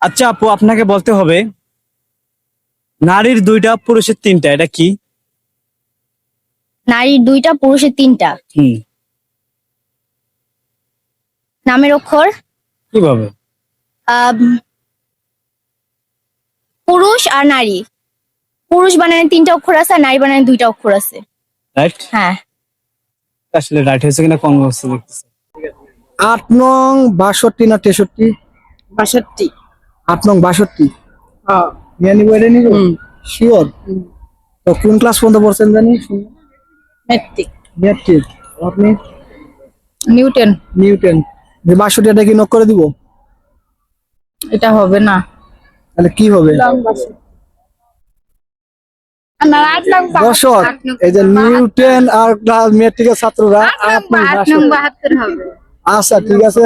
আচ্ছা আপু, আপনাকে বলতে হবে নারীর দুইটা পুরুষের তিনটা, এটা কি? নারীর দুইটা পুরুষের তিনটা। হুম। নামের অক্ষর। কিভাবে? আম, পুরুষ আর নারী। পুরুষ বানানে তিনটা অক্ষর আছে আর নারী বানানে দুইটা অক্ষর আছে। রাইট। হ্যাঁ। আসলে রাইট হয়েছে কিনা কম হচ্ছে দেখতেছি। 8 নং 62 না 63? 62। 8 নং 62 হ্যাঁ। নিয়ে নিবো, এটা নিবো শিওর? তো কোন ক্লাস পর্যন্ত পড়ছেন জানি? মেট্রিক। মেট্রিক। আপনি? নিউটন। নিউটন। যে 62 এটা কি নক করে দিব? এটা হবে না। তাহলে কি হবে? দর্শক, এই যে নিউটন আর মেট্রিকের ছাত্ররা 8 নং 72 হবে। আচ্ছা ঠিক আছে।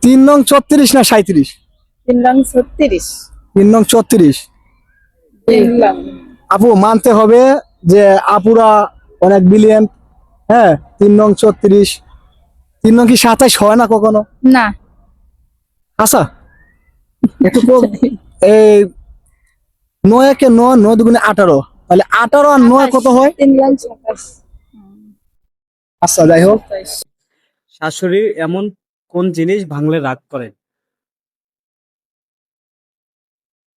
3 নং 34 না 37? 3 নং 36। 3 নং 34। আপু মানতে হবে যে আপুরা অনেক ব্রিলিয়েন্ট। হ্যাঁ, 3 নং 34। 3 নং কি 27 হয় না কখনো? না। আচ্ছা, একটু এই 9 একে 9, 9 দুগুণে 18, তাহলে 18 আর 9 কত হয়? 3 নং 27। আচ্ছা যাই হোক। শাশুড়ির এমন কোন জিনিস ভাঙলে রাগ করেন?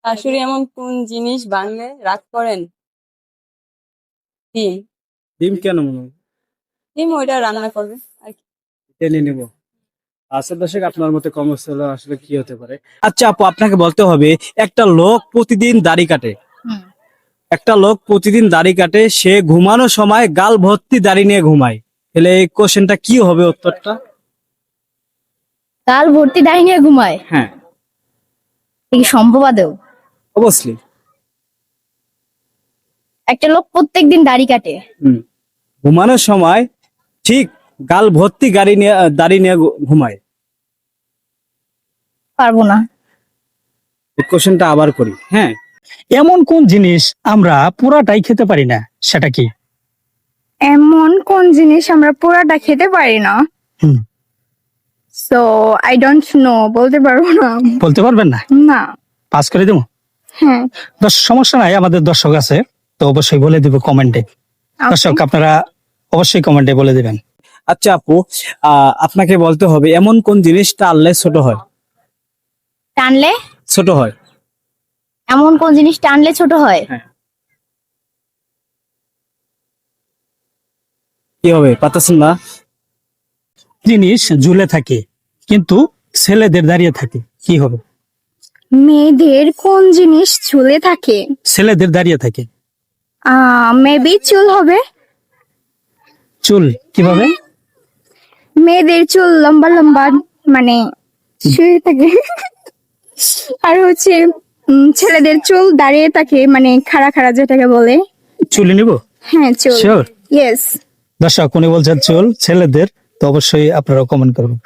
শাশুড়ি এমন কোন জিনিস ভাঙলে রাগ করেন? ডিম। ডিম কেন মনে হয়? ডিম ওইটা রান্না করবে আর কি। টেনে নিব। আচ্ছা দর্শক, আপনার মতে কমেন্টস হলো আসলে কি হতে পারে। আচ্ছা আপু, আপনাকে বলতে হবে একটা লোক প্রতিদিন দাড়ি কাটে। হুম। একটা লোক প্রতিদিন দাড়ি কাটে, সে ঘুমানোর সময় গাল ভর্তি দাড়ি নিয়ে ঘুমায়। তাহলে এই কোশ্চেনটা কি হবে উত্তরটা? গাল ভর্তি দাড়ি নিয়ে ঘুমায়। হ্যাঁ, এই কি সম্ভব আদৌ? অবশ্যই। একটা লোক প্রত্যেকদিন দাড়ি কাটে। ঘুমানোর সময় ঠিক গাল ভর্তি দাড়ি নিয়ে ঘুমায়। পারবো না। এই কোশ্চেনটা আবার করি, হ্যাঁ। এমন কোন জিনিস আমরা পুরাটাই খেতে পারি না, সেটা কি? এমন কোন জিনিস আমরা পুরাটা খেতে পারি না? হুম। সো আই ডোন্ট নো, বলতে পারবো না। বলতে পারবেন না? না। পাস করে দেবো? হ্যাঁ। সমস্যা নাই, আমাদের দর্শক আছে, তো অবশ্যই বলে দিব কমেন্টে। দর্শক আপনারা অবশ্যই কমেন্টে বলে দিবেন। আচ্ছা আপু, আপনাকে বলতে হবে এমন কোন জিনিস টানলে ছোট হয়? টানলে ছোট হয়। এমন কোন জিনিস টানলে ছোট হয়? কি হবে পাতাছেন না? জিনিস ঝুলে থাকে কিন্তু ছেলেদের দাঁড়িয়ে থাকে, কি হবে? মেয়েদের কোন জিনিস ঝুলে থাকে? ছেলেদের দাঁড়িয়ে থাকে। মেবি চুল হবে। চুল কিভাবে? মেয়েদের চুল লম্বা লম্বা, মানে শুয়ে থাকে। আর হচ্ছে ছেলেদের চুল দাঁড়িয়ে থাকে, মানে খাড়া খাড়া যেটাকে বলে। চুলে নিব? হ্যাঁ চুল। শিওর? ইয়েস। দর্শক উনি বলছেন চুল ছেলেদের, তো অবশ্যই আপনারা কমেন্ট করবেন।